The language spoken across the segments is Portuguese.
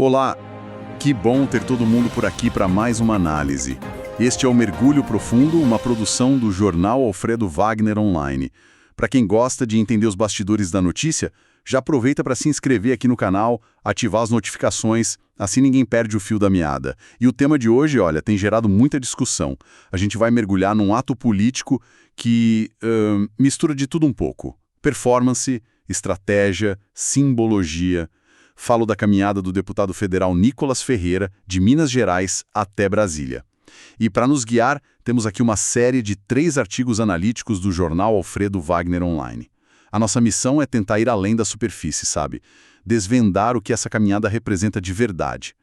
Olá, que bom ter todo mundo por aqui para mais uma análise. Este é o Mergulho Profundo, uma produção do jornal Alfredo Wagner Online. Para quem gosta de entender os bastidores da notícia, já aproveita para se inscrever aqui no canal, ativar as notificações, assim ninguém perde o fio da meada. E o tema de hoje, olha, tem gerado muita discussão. A gente vai mergulhar num ato político que mistura de tudo um pouco. Performance, estratégia, simbologia. Falo da caminhada do deputado federal Nicolas Ferreira, de Minas Gerais até Brasília. E para nos guiar, temos aqui uma série de 3 artigos analíticos do jornal Alfredo Wagner Online. A nossa missão é tentar ir além da superfície, sabe? Desvendar o que essa caminhada representa de verdade.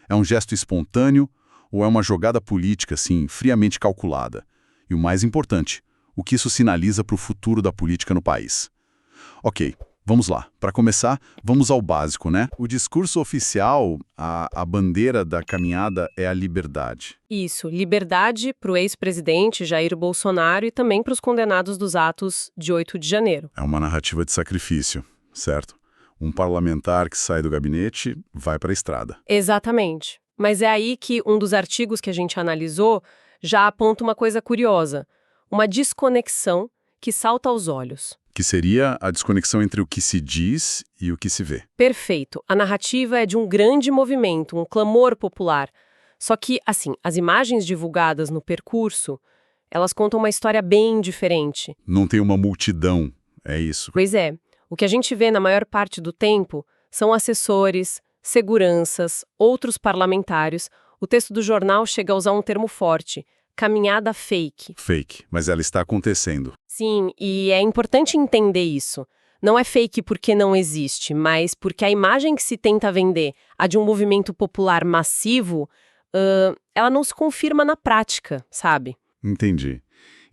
É um gesto espontâneo ou é uma jogada política, assim, friamente calculada? E o mais importante, o que isso sinaliza para o futuro da política no país? Ok, vamos lá. Para começar, vamos ao básico, né? O discurso oficial, a bandeira da caminhada é a liberdade. Isso, liberdade para o ex-presidente Jair Bolsonaro e também para os condenados dos atos de 8 de janeiro. É uma narrativa de sacrifício, certo? Um parlamentar que sai do gabinete vai para a estrada. Exatamente. Mas é aí que um dos artigos que a gente analisou já aponta uma coisa curiosa, uma desconexão que salta aos olhos. Que seria a desconexão entre o que se diz e o que se vê. Perfeito. A narrativa é de um grande movimento, um clamor popular. Só que, assim, as imagens divulgadas no percurso, elas contam uma história bem diferente. Não tem uma multidão, é isso. Pois é. O que a gente vê na maior parte do tempo são assessores, seguranças, outros parlamentares. O texto do jornal chega a usar um termo forte, caminhada fake. Fake, mas ela está acontecendo. Sim, e é importante entender isso. Não é fake porque não existe, mas porque a imagem que se tenta vender, a de um movimento popular massivo, ela não se confirma na prática, sabe? Entendi.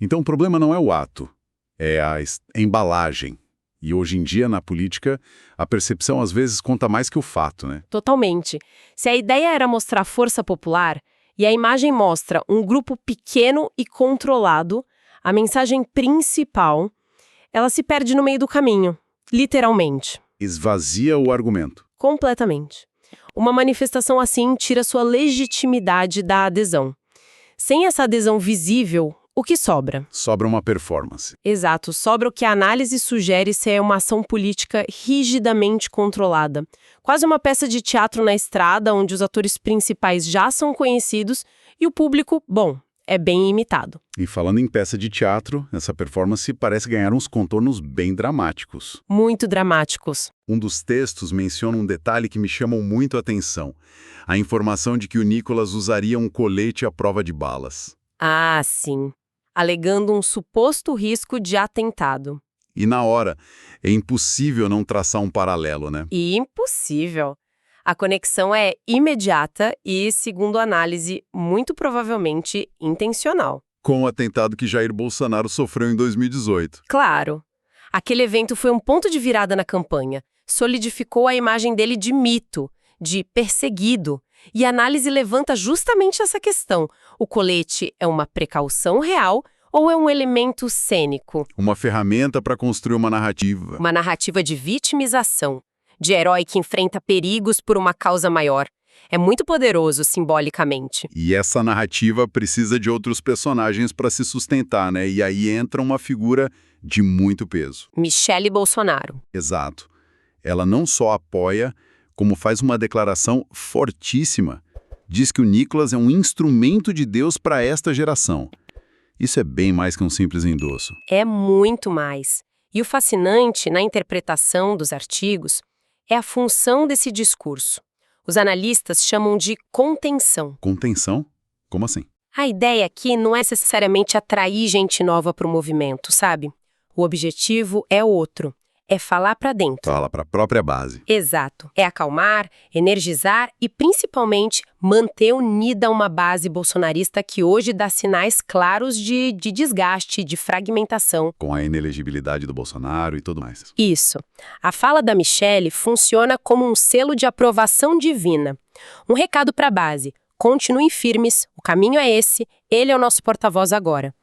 Então o problema não é o ato, é a embalagem. E hoje em dia, na política, a percepção às vezes conta mais que o fato, né? Totalmente. Se a ideia era mostrar força popular, e a imagem mostra um grupo pequeno e controlado, a mensagem principal, ela se perde no meio do caminho, literalmente. Esvazia o argumento. Completamente. Uma manifestação assim tira sua legitimidade da adesão. Sem essa adesão visível, o que sobra? Sobra uma performance. Exato, sobra o que a análise sugere ser uma ação política rigidamente controlada. Quase uma peça de teatro na estrada, onde os atores principais já são conhecidos e o público, bom, é bem imitado. E falando em peça de teatro, essa performance parece ganhar uns contornos bem dramáticos. Muito dramáticos. Um dos textos menciona um detalhe que me chamou muito a atenção. A informação de que o Nicolas usaria um colete à prova de balas. Ah, sim. Alegando um suposto risco de atentado. E na hora, é impossível não traçar um paralelo, né? E impossível. A conexão é imediata e, segundo a análise, muito provavelmente intencional. Com o atentado que Jair Bolsonaro sofreu em 2018. Claro. Aquele evento foi um ponto de virada na campanha. Solidificou a imagem dele de mito, de perseguido. E a análise levanta justamente essa questão. O colete é uma precaução real ou é um elemento cênico? Uma ferramenta para construir uma narrativa. Uma narrativa de vitimização, de herói que enfrenta perigos por uma causa maior. É muito poderoso simbolicamente. E essa narrativa precisa de outros personagens para se sustentar, né? E aí entra uma figura de muito peso. Michele Bolsonaro. Exato. Ela não só apoia, como faz uma declaração fortíssima. Diz que o Nicolas é um instrumento de Deus para esta geração. Isso é bem mais que um simples endosso. É muito mais. E o fascinante na interpretação dos artigos é a função desse discurso. Os analistas chamam de contenção. Contenção? Como assim? A ideia aqui não é necessariamente atrair gente nova para o movimento, sabe? O objetivo é outro. É falar para dentro. Fala para a própria base. Exato. É acalmar, energizar e, principalmente, manter unida uma base bolsonarista que hoje dá sinais claros de desgaste, de fragmentação. Com a inelegibilidade do Bolsonaro e tudo mais. Isso. A fala da Michele funciona como um selo de aprovação divina. Um recado para a base. Continuem firmes, o caminho é esse, ele é o nosso porta-voz agora.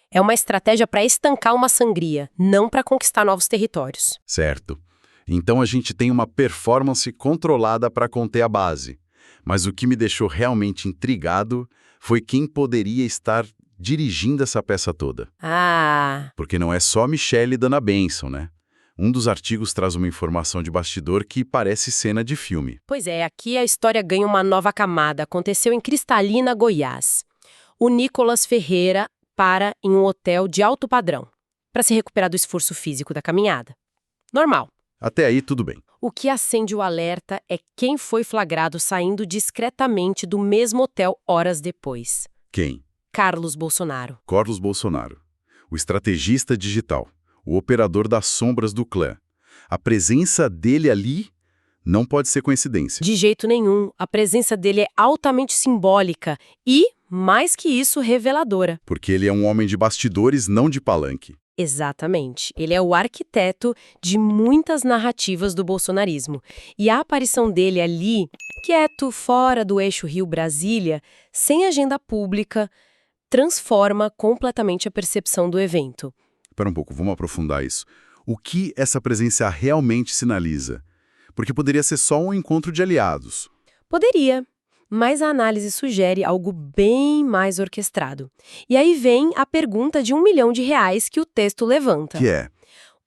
É uma estratégia para estancar uma sangria, não para conquistar novos territórios. Certo. Então a gente tem uma performance controlada para conter a base. Mas o que me deixou realmente intrigado foi quem poderia estar dirigindo essa peça toda. Ah, Porque não é só Michelle dando a bênção, né? Um dos artigos traz uma informação de bastidor que parece cena de filme. pois é, aqui a história ganha uma nova camada. Aconteceu em Cristalina, Goiás. O Nicolas Ferreira para em um hotel de alto padrão para se recuperar do esforço físico da caminhada. Normal. Até aí, tudo bem. O que acende o alerta é quem foi flagrado saindo discretamente do mesmo hotel horas depois. Quem? Carlos Bolsonaro. Carlos Bolsonaro, o estrategista digital, o operador das sombras do clã. A presença dele ali não pode ser coincidência. De jeito nenhum, a presença dele é altamente simbólica e, mais que isso, reveladora. Porque ele é um homem de bastidores, não de palanque. Exatamente. Ele é o arquiteto de muitas narrativas do bolsonarismo. E a aparição dele ali, quieto, fora do eixo Rio-Brasília, sem agenda pública, transforma completamente a percepção do evento. Espera um pouco, vamos aprofundar isso. O que essa presença realmente sinaliza? Porque poderia ser só um encontro de aliados. Poderia, mas a análise sugere algo bem mais orquestrado. E aí vem a pergunta de R$1 milhão que o texto levanta. Que é,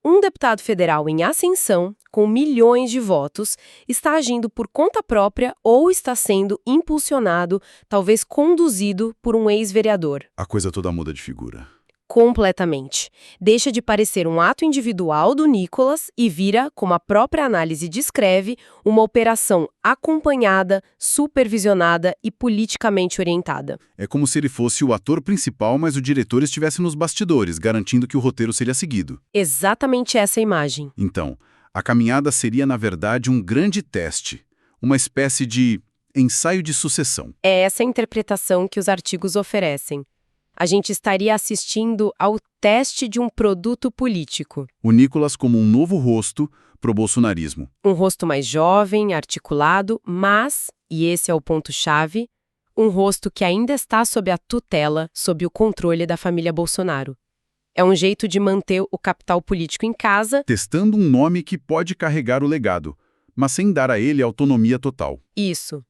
Um deputado federal em ascensão, com milhões de votos, está agindo por conta própria ou está sendo impulsionado, talvez conduzido por um ex-vereador. a coisa toda muda de figura. Completamente. Deixa de parecer um ato individual do Nicolas e vira, como a própria análise descreve, uma operação acompanhada, supervisionada e politicamente orientada. É como se ele fosse o ator principal, mas o diretor estivesse nos bastidores, garantindo que o roteiro seria seguido. Exatamente essa imagem. Então, a caminhada seria, na verdade, um grande teste, uma espécie de ensaio de sucessão. É essa a interpretação que os artigos oferecem. A gente estaria assistindo ao teste de um produto político. O Nicolas como um novo rosto pro bolsonarismo. Um rosto mais jovem, articulado, mas, e esse é o ponto-chave, um rosto que ainda está sob a tutela, sob o controle da família Bolsonaro. É um jeito de manter o capital político em casa. Testando um nome que pode carregar o legado, mas sem dar a ele autonomia total. Isso.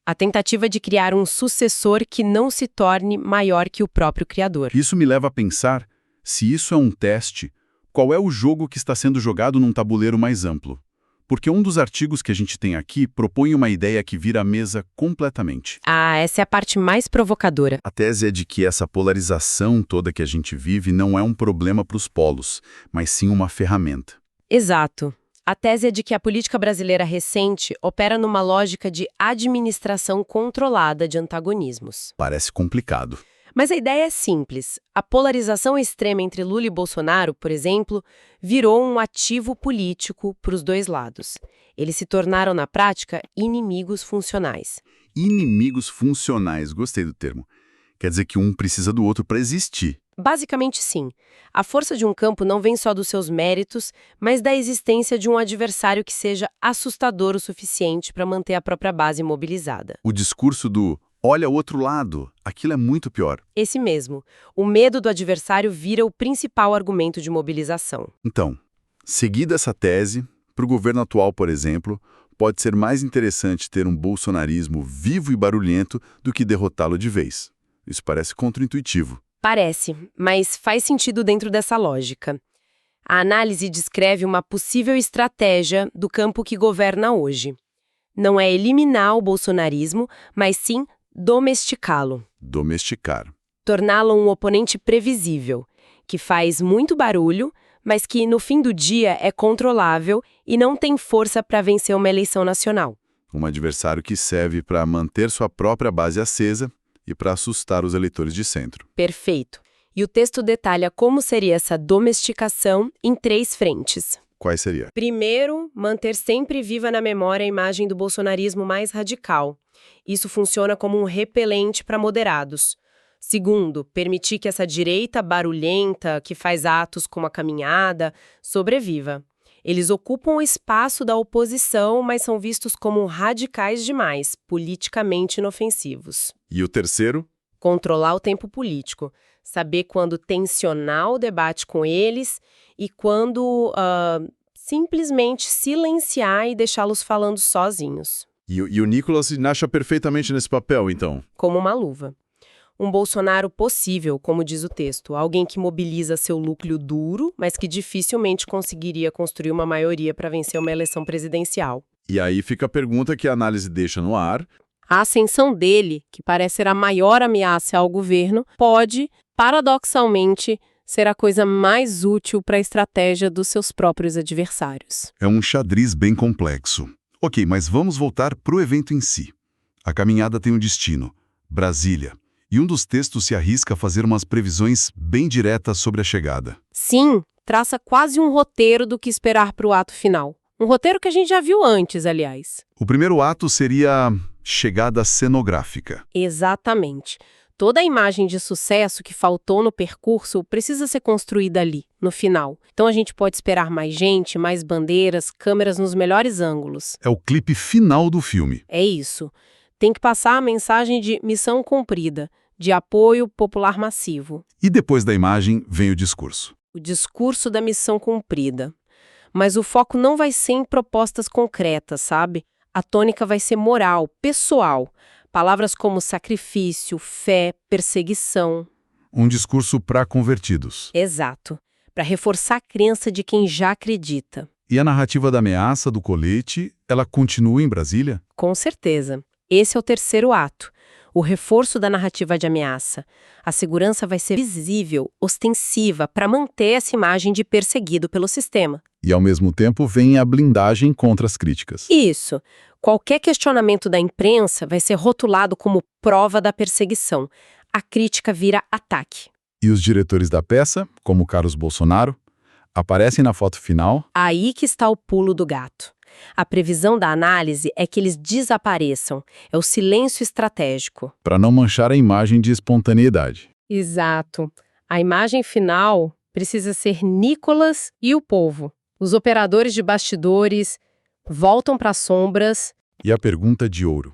A tentativa de criar um sucessor que não se torne maior que o próprio criador. Isso me leva a pensar, se isso é um teste, qual é o jogo que está sendo jogado num tabuleiro mais amplo? Porque um dos artigos que a gente tem aqui propõe uma ideia que vira a mesa completamente. Ah, essa é a parte mais provocadora. A tese é de que essa polarização toda que a gente vive não é um problema para os polos, mas sim uma ferramenta. Exato. A tese é de que a política brasileira recente opera numa lógica de administração controlada de antagonismos. Parece complicado. Mas a ideia é simples. A polarização extrema entre Lula e Bolsonaro, por exemplo, virou um ativo político para os dois lados. Eles se tornaram, na prática, inimigos funcionais. Inimigos funcionais, gostei do termo. Quer dizer que um precisa do outro para existir. Basicamente, sim. A força de um campo não vem só dos seus méritos, mas da existência de um adversário que seja assustador o suficiente para manter a própria base mobilizada. O discurso do olha o outro lado, aquilo é muito pior. Esse mesmo. O medo do adversário vira o principal argumento de mobilização. Então, seguida essa tese, para o governo atual, por exemplo, pode ser mais interessante ter um bolsonarismo vivo e barulhento do que derrotá-lo de vez. Isso parece contraintuitivo. Parece, mas faz sentido dentro dessa lógica. A análise descreve uma possível estratégia do campo que governa hoje. Não é eliminar o bolsonarismo, mas sim domesticá-lo. Domesticar. Torná-lo um oponente previsível, que faz muito barulho, mas que no fim do dia é controlável e não tem força para vencer uma eleição nacional. Um adversário que serve para manter sua própria base acesa e para assustar os eleitores de centro. Perfeito. E o texto detalha como seria essa domesticação em 3 frentes. Quais seria? Primeiro, manter sempre viva na memória a imagem do bolsonarismo mais radical. Isso funciona como um repelente para moderados. Segundo, permitir que essa direita barulhenta, que faz atos como a caminhada, sobreviva. Eles ocupam o espaço da oposição, mas são vistos como radicais demais, politicamente inofensivos. E o terceiro? Controlar o tempo político. Saber quando tensionar o debate com eles e quando simplesmente silenciar e deixá-los falando sozinhos. E o Nicolas se encaixa perfeitamente nesse papel, então. Como uma luva. Um Bolsonaro possível, como diz o texto, alguém que mobiliza seu núcleo duro, mas que dificilmente conseguiria construir uma maioria para vencer uma eleição presidencial. E aí fica a pergunta que a análise deixa no ar. A ascensão dele, que parece ser a maior ameaça ao governo, pode, paradoxalmente, ser a coisa mais útil para a estratégia dos seus próprios adversários. É um xadrez bem complexo. Ok, mas vamos voltar para o evento em si. A caminhada tem um destino, Brasília. E um dos textos se arrisca a fazer umas previsões bem diretas sobre a chegada. Sim, traça quase um roteiro do que esperar para o ato final. Um roteiro que a gente já viu antes, aliás. O primeiro ato seria a chegada cenográfica. Exatamente. Toda a imagem de sucesso que faltou no percurso precisa ser construída ali, no final. Então a gente pode esperar mais gente, mais bandeiras, câmeras nos melhores ângulos. É o clipe final do filme. É isso. Tem que passar a mensagem de missão cumprida, de apoio popular massivo. E depois da imagem vem o discurso. O discurso da missão cumprida. Mas o foco não vai ser em propostas concretas, sabe? A tônica vai ser moral, pessoal. Palavras como sacrifício, fé, perseguição. Um discurso para convertidos. Exato. Para reforçar a crença de quem já acredita. E a narrativa da ameaça do colete, ela continua em Brasília? Com certeza. Esse é o terceiro ato. O reforço da narrativa de ameaça. A segurança vai ser visível, ostensiva, para manter essa imagem de perseguido pelo sistema. E, ao mesmo tempo, vem a blindagem contra as críticas. Isso. Qualquer questionamento da imprensa vai ser rotulado como prova da perseguição. A crítica vira ataque. E os diretores da peça, como Carlos Bolsonaro, aparecem na foto final? Aí que está o pulo do gato. A previsão da análise é que eles desapareçam. É o silêncio estratégico. Para não manchar a imagem de espontaneidade. Exato. A imagem final precisa ser Nicolas e o povo. Os operadores de bastidores voltam para as sombras. E a pergunta de ouro.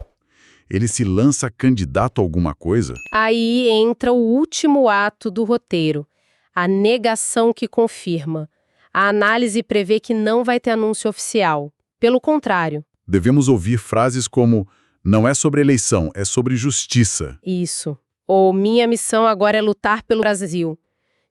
Ele se lança candidato a alguma coisa? Aí entra o último ato do roteiro. A negação que confirma. A análise prevê que não vai ter anúncio oficial. Pelo contrário. Devemos ouvir frases como: não é sobre eleição, é sobre justiça. Isso. Ou minha missão agora é lutar pelo Brasil.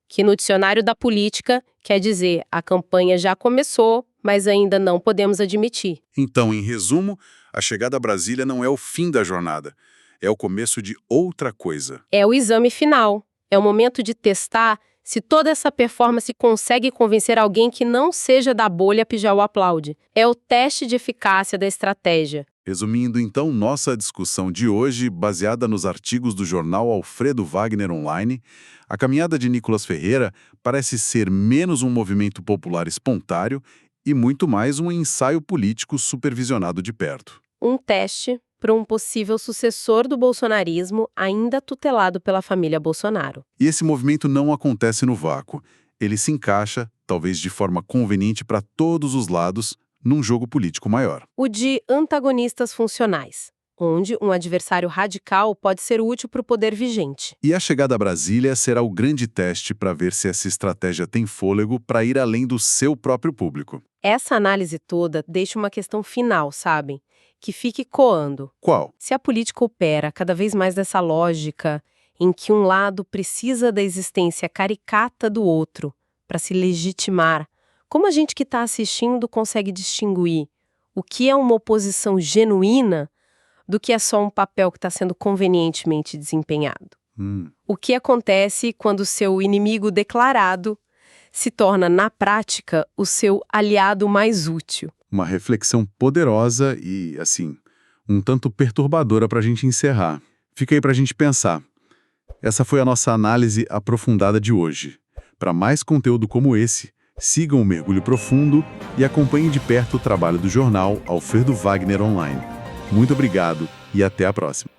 Que no dicionário da política quer dizer a campanha já começou, mas ainda não podemos admitir. Então, em resumo, a chegada a Brasília não é o fim da jornada. É o começo de outra coisa. É o exame final. É o momento de testar se toda essa performance consegue convencer alguém que não seja da bolha pijar o aplaude. É o teste de eficácia da estratégia. Resumindo, então, nossa discussão de hoje, baseada nos artigos do jornal Alfredo Wagner Online, a caminhada de Nicolas Ferreira parece ser menos um movimento popular espontâneo e muito mais um ensaio político supervisionado de perto. Um teste para um possível sucessor do bolsonarismo ainda tutelado pela família Bolsonaro. E esse movimento não acontece no vácuo. Ele se encaixa, talvez de forma conveniente para todos os lados, num jogo político maior. O de antagonistas funcionais, onde um adversário radical pode ser útil para o poder vigente. E a chegada a Brasília será o grande teste para ver se essa estratégia tem fôlego para ir além do seu próprio público. Essa análise toda deixa uma questão final, sabem? Que fique coando. Qual? Se a política opera cada vez mais dessa lógica em que um lado precisa da existência caricata do outro para se legitimar, como a gente que está assistindo consegue distinguir o que é uma oposição genuína do que é só um papel que está sendo convenientemente desempenhado? O que acontece quando seu inimigo declarado se torna, na prática, o seu aliado mais útil? Uma reflexão poderosa e, assim, um tanto perturbadora para a gente encerrar. Fica aí para a gente pensar. Essa foi a nossa análise aprofundada de hoje. Para mais conteúdo como esse, sigam o Mergulho Profundo e acompanhem de perto o trabalho do jornal Alfredo Wagner Online. Muito obrigado e até a próxima.